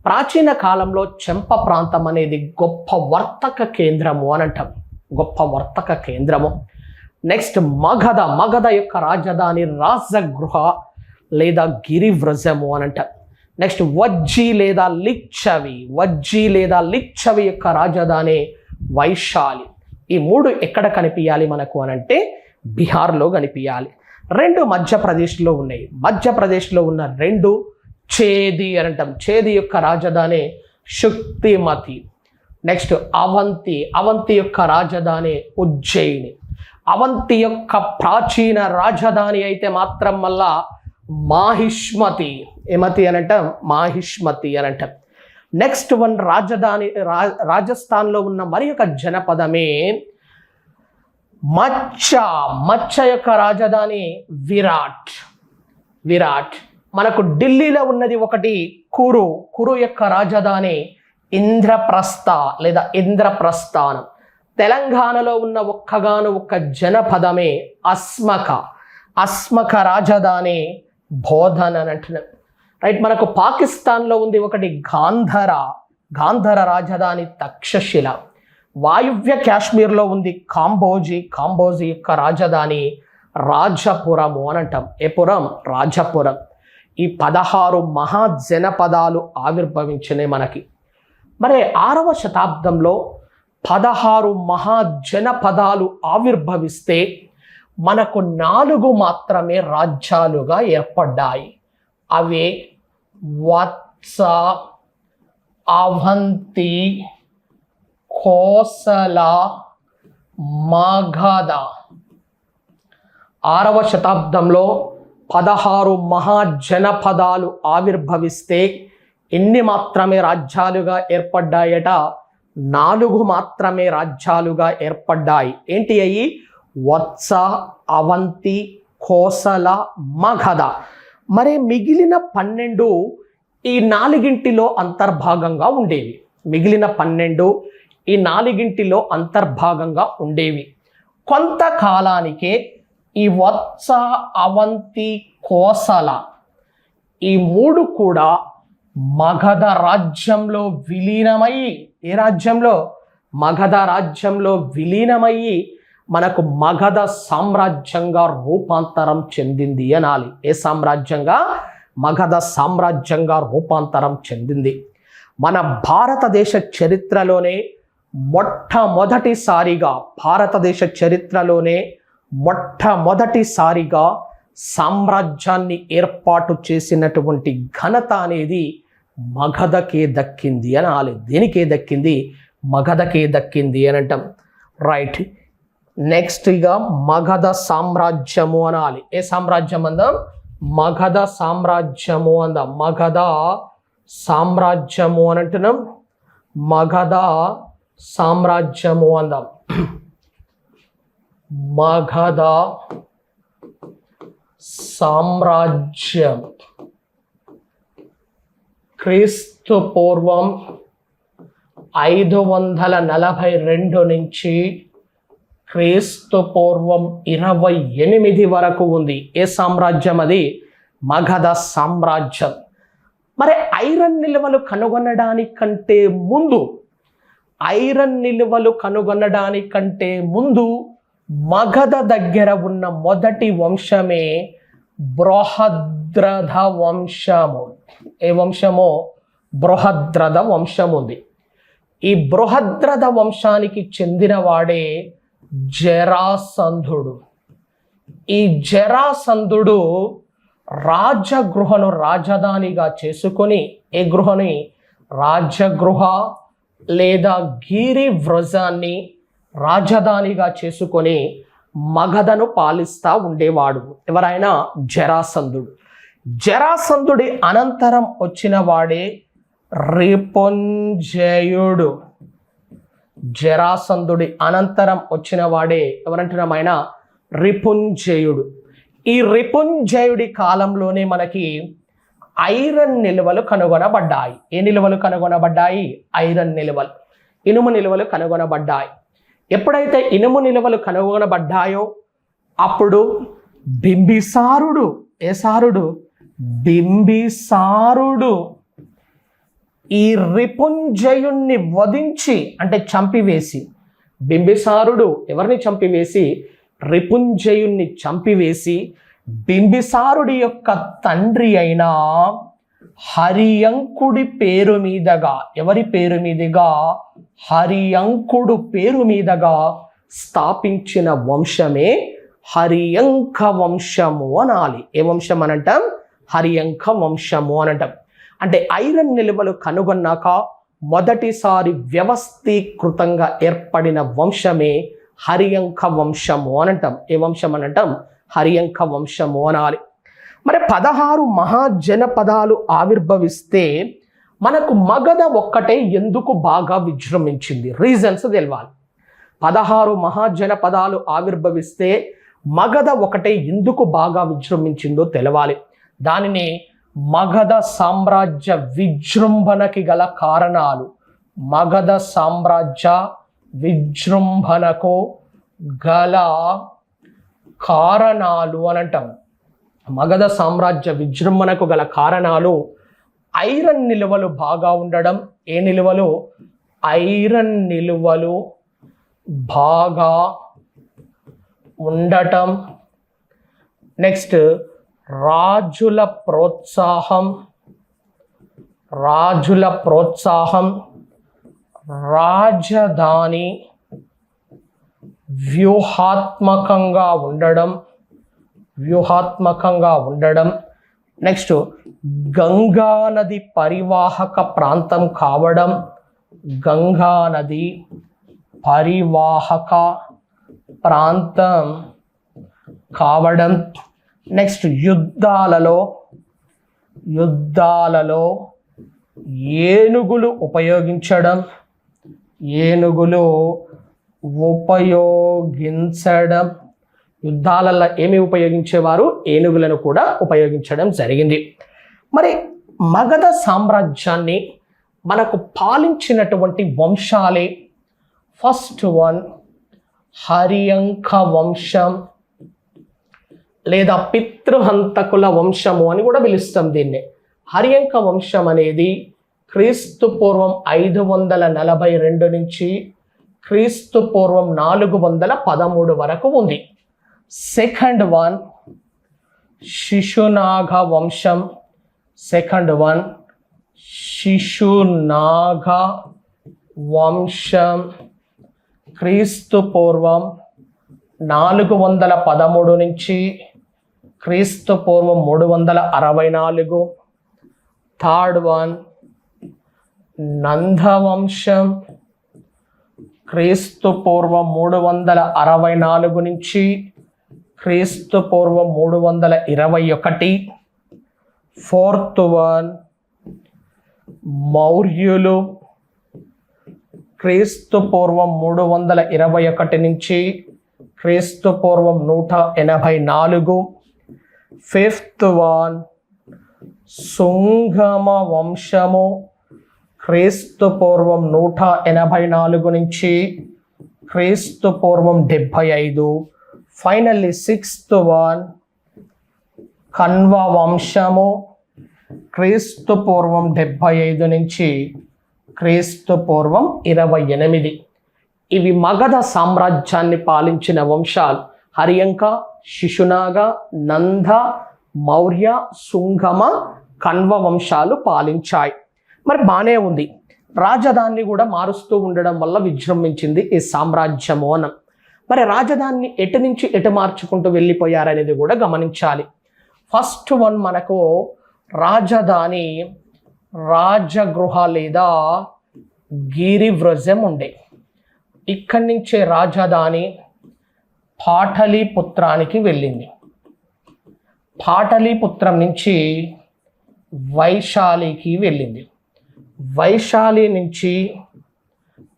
S1: ప్రాచీన కాలంలో చెంప ప్రాంతం అనేది గొప్ప వర్తక కేంద్రము అని అంటాం. గొప్ప వర్తక కేంద్రము. నెక్స్ట్ మగధ. మగధ యొక్క రాజధాని రాజగృహ లేదా గిరివ్రజము అని అంటాం. నెక్స్ట్ వజ్జి లేదా లిచ్చవి. వజ్జి లేదా లిచ్చవి యొక్క రాజధాని వైశాలి. ఈ 3 ఎక్కడ కనిపించాలి మనకు అని అంటే బీహార్లో కనిపించాలి. 2 మధ్యప్రదేశ్లో ఉన్నాయి. మధ్యప్రదేశ్లో ఉన్న 2 చేది అని అంటాం. చేది యొక్క రాజధాని శుక్తిమతి. నెక్స్ట్ అవంతి. అవంతి యొక్క రాజధాని ఉజ్జయిని. అవంతి యొక్క ప్రాచీన రాజధాని అయితే మాత్రం మళ్ళా మాహిష్మతి. ఏమతి అని అంటాం? మాహిష్మతి అని అంటాం. నెక్స్ట్ వన్ రాజధాని రాజస్థాన్లో ఉన్న మరి ఒక జనపదమే మచ్చ. మచ్చ యొక్క రాజధాని విరాట్. విరాట్. మనకు ఢిల్లీలో ఉన్నది ఒకటి కురు. కురు యొక్క రాజధాని ఇంద్రప్రస్థ లేదా ఇంద్రప్రస్థానం. తెలంగాణలో ఉన్న ఒక్క జనపదమే అస్మక. అస్మక రాజధాని బోధన్ అని అంటున్నాం. రైట్. మనకు పాకిస్తాన్లో ఉంది ఒకటి గాంధర. గాంధర రాజధాని తక్షశిల. వాయువ్య కాశ్మీర్లో ఉంది కాంబోజీ. కాంబోజీ యొక్క రాజధాని రాజపురము అని అంటాం. ఏ పురం? రాజపురం. ఈ 16 మహాజనపదాలు ఆవిర్భవించినాయి మనకి. మరి 6వ శతాబ్దంలో 16 మహాజనపదాలు ఆవిర్భవిస్తే మనకు 4 మాత్రమే రాజ్యాలుగా ఏర్పడ్డాయి. అవే వత్స, అవంతి, కోసల, మగధ. 6వ శతాబ్దంలో 16 మహాజనపదాలు ఆవిర్భవిస్తే ఎన్ని మాత్రమే రాజ్యాలుగా ఏర్పడ్డాయట? 4 మాత్రమే రాజ్యాలుగా ఏర్పడ్డాయి. ఏంటి అయ్యి? వత్స, అవంతి, కోసల, మగధ. మరి మిగిలిన 12 ఈ 4 అంతర్భాగంగా ఉండేవి. మిగిలిన 12 ఈ 4 అంతర్భాగంగా ఉండేవి. కొంతకాలానికే ఈ వత్స, అవంతి, కోసల ఈ 3 కూడా మగధ రాజ్యంలో విలీనమయ్యి, ఏ రాజ్యంలో? మగధ రాజ్యంలో విలీనమయ్యి మనకు మగధ సామ్రాజ్యంగా రూపాంతరం చెందింది అనాలి. ఏ సామ్రాజ్యంగా? మగధ సామ్రాజ్యంగా రూపాంతరం చెందింది. మన భారతదేశ చరిత్రలోనే మొట్టమొదటిసారిగా సామ్రాజ్యాన్ని ఏర్పాటు చేసినటువంటి ఘనత అనేది మగధకే దక్కింది అనాలి. దేనికే దక్కింది? మగధకే దక్కింది అని అంటాం. రైట్. నెక్స్ట్ ఇక మగధ సామ్రాజ్యము అనాలి. ఏ సామ్రాజ్యం అందాం? మగధ సామ్రాజ్యము అందాం. మగధ సామ్రాజ్యము అని అంటున్నాం. మగధ సామ్రాజ్యము అందాం. మగధ సామ్రాజ్యం క్రీస్తు పూర్వం 542 నుంచి క్రీస్తు పూర్వం 28 వరకు ఉంది. ఏ సామ్రాజ్యం అది? మగధ సామ్రాజ్యం. మరి ఐరన్ నిల్వలు కనుగొనడానికంటే ముందు ఐరన్ నిల్వలు కనుగొనడానికంటే ముందు మగధ దగ్గర ఉన్న మొదటి వంశమే బృహద్రథ వంశము. ఏ వంశమో? బృహద్రథ వంశం ఉంది. ఈ బృహద్రథ వంశానికి చెందినవాడే జరాసంధుడు. ఈ జరాసంధుడు రాజగృహను రాజధానిగా చేసుకొని, ఏ గృహని? రాజగృహ లేదా గిరివ్రజాన్ని రాజధానిగా చేసుకొని మగధను పాలిస్తూ ఉండేవాడు. ఎవరైనా? జరాసంధుడు. జరాసంధుడి అనంతరం వచ్చిన వాడే రిపుంజయుడు. జరాసంధుడి అనంతరం వచ్చిన వాడే ఎవరంటున్నాం? ఆయన రిపుంజయుడు. ఈ రిపుంజయుడి కాలంలోనే మనకి ఐరన్ నిల్వలు కనుగొనబడ్డాయి. ఏ నిల్వలు కనుగొనబడ్డాయి? ఐరన్ నిల్వలు, ఇనుము నిల్వలు కనుగొనబడ్డాయి. ఎప్పుడైతే ఇనుము నిల్వలు కనుగొనబడ్డాయో అప్పుడు బింబిసారుడు, ఏ సారుడు? బింబిసారుడు ఈ రిపుంజయుణ్ణి వధించి, అంటే చంపివేసి, బింబిసారుడు ఎవరిని చంపివేసి? రిపుంజయుణ్ణి చంపివేసి బింబిసారుడి యొక్క తండ్రి అయిన హరియంకుడి పేరు మీదగా, ఎవరి పేరు మీదుగా? హరియంకుడు పేరు మీదగా స్థాపించిన వంశమే హరియంక వంశము అనాలి. ఏ వంశం అనంటాం? హరియంక వంశము అనంటాం. అంటే ఐరన్ నిల్వలు కనుగొన్నాక మొదటిసారి వ్యవస్థీకృతంగా ఏర్పడిన వంశమే హరియంక వంశము అనంటాం. ఏ వంశం అనంటాం? హరియంక వంశము అనాలి. మరి 16 మహాజనపదాలు ఆవిర్భవిస్తే మనకు మగధ ఒక్కటే ఎందుకు బాగా విజృంభించింది? రీజన్స్ తెలవాలి. 16 మహాజనపదాలు ఆవిర్భవిస్తే మగధ ఒకటే ఎందుకు బాగా విజృంభించిందో తెలవాలి. దానిని మగధ సామ్రాజ్య విజృంభణకి గల కారణాలు, మగధ సామ్రాజ్య విజృంభణకు గల కారణాలు అని అంటాం. మగధ సామ్రాజ్య విజృంభణకు గల కారణాలు ఐరన్ నిల్వలు బాగా ఉండడం. ఏ నిల్వలు? ఐరన్ నిల్వలు బాగా ఉండటం. నెక్స్ట్ రాజుల ప్రోత్సాహం, రాజధాని వ్యూహాత్మకంగా ఉండడం. నెక్స్ట్ గంగా నది పరివాహక ప్రాంతం కావడం, గంగా నది పరివాహక ప్రాంతం కావడం. నెక్స్ట్ యుద్ధాలలో ఏనుగులు ఉపయోగించడం, యుద్ధాలలో ఏమి ఉపయోగించేవారు? ఏనుగులను కూడా ఉపయోగించడం జరిగింది. మరి మగధ సామ్రాజ్యాన్ని మనకు పాలించినటువంటి వంశాలే ఫస్ట్ వన్ హరియంక వంశం లేదా పితృహంతకుల వంశము అని కూడా పిలుస్తాం దీన్ని. హరియంక వంశం అనేది క్రీస్తు పూర్వం 542 నుంచి క్రీస్తు పూర్వం 413 వరకు ఉంది. సెకండ్ వన్ శిశునాగ వంశం, క్రీస్తు పూర్వం 413 నుంచి క్రీస్తు పూర్వం 364. థర్డ్ వన్ నందవంశం, క్రీస్తు పూర్వం 364 నుంచి క్రీస్తు పూర్వం 321. ఫోర్త్ వన్ మౌర్యులు, క్రీస్తు పూర్వం 321 నుంచి క్రీస్తు పూర్వం 184. ఫిఫ్త్ వన్ సుంగమ వంశము, క్రీస్తు పూర్వం 184 నుంచి క్రీస్తు పూర్వం 75. ఫైనల్లీ సిక్స్త్ వన్ కన్వ వంశము, క్రీస్తు పూర్వం 75 నుంచి క్రీస్తు పూర్వం 28. ఇవి మగధ సామ్రాజ్యాన్ని పాలించిన వంశాలు. హర్యంక, శిశునాగ, నంద, మౌర్య, సుంగమ, కణ్వ వంశాలు పాలించాయి. మరి బాగానే ఉంది. రాజధానిని కూడా మారుస్తూ ఉండడం వల్ల విజృంభించింది ఈ సామ్రాజ్యము అనం. మరి రాజధానిని ఎటు నుంచి ఎటు మార్చుకుంటూ వెళ్ళిపోయారనేది కూడా గమనించాలి. ఫస్ట్ వన్ మనకు రాజధాని రాజగృహ లేదా గిరివ్రజం ఉండే. ఇక్కడి నుంచే రాజధాని పాటలీపుత్రానికి వెళ్ళింది. పాటలీపుత్రం నుంచి వైశాలికి వెళ్ళింది. వైశాలి నుంచి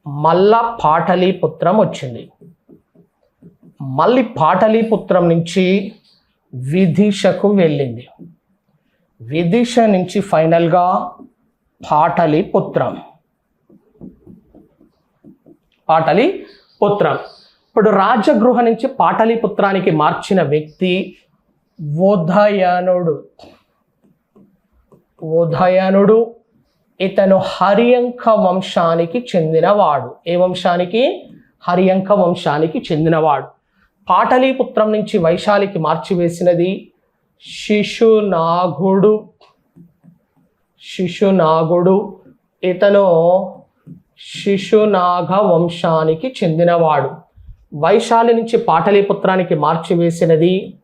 S1: మళ్ళా పాటలీపుత్రం వచ్చింది. మళ్ళీ పాటలీపుత్రం నుంచి విదిశకు వెళ్ళింది. విదిశ నుంచి ఫైనల్గా పాటలీపుత్రం. ఇప్పుడు రాజగృహ నుంచి పాటలీపుత్రానికి మార్చిన వ్యక్తి ఉదయనుడు. ఇతను హర్యంక వంశానికి చెందినవాడు. ఏ వంశానికి? హర్యంక వంశానికి చెందినవాడు. పాటలీపుత్రం నుంచి వైశాలికి మార్చివేసినది శిశునాగుడు. ఇతను శిశునాగ వంశానికి చెందినవాడు. వైశాలి నుంచి పాటలీపుత్రానికి మార్చివేసినది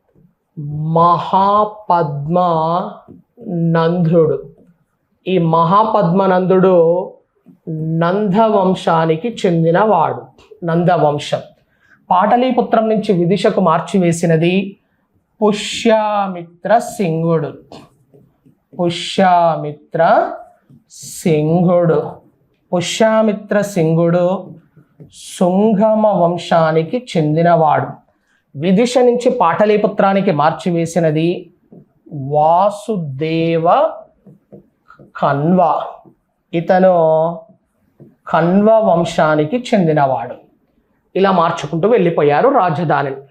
S1: మహాపద్మనందుడు. ఈ మహాపద్మనందుడు నంద వంశానికి చెందినవాడు. నందవంశం. పాటలీపుత్రం నుంచి విదిశకు మార్చివేసినది పుష్యమిత్ర సింగుడు సుంగమ వంశానికి చెందినవాడు. విదిశ నుంచి పాటలీపుత్రానికి మార్చివేసినది వాసుదేవ కణ్వ. ఇతను కణ్వ వంశానికి చెందినవాడు. ఇలా మార్చుకుంటూ వెళ్ళిపోయారు రాజధానిని.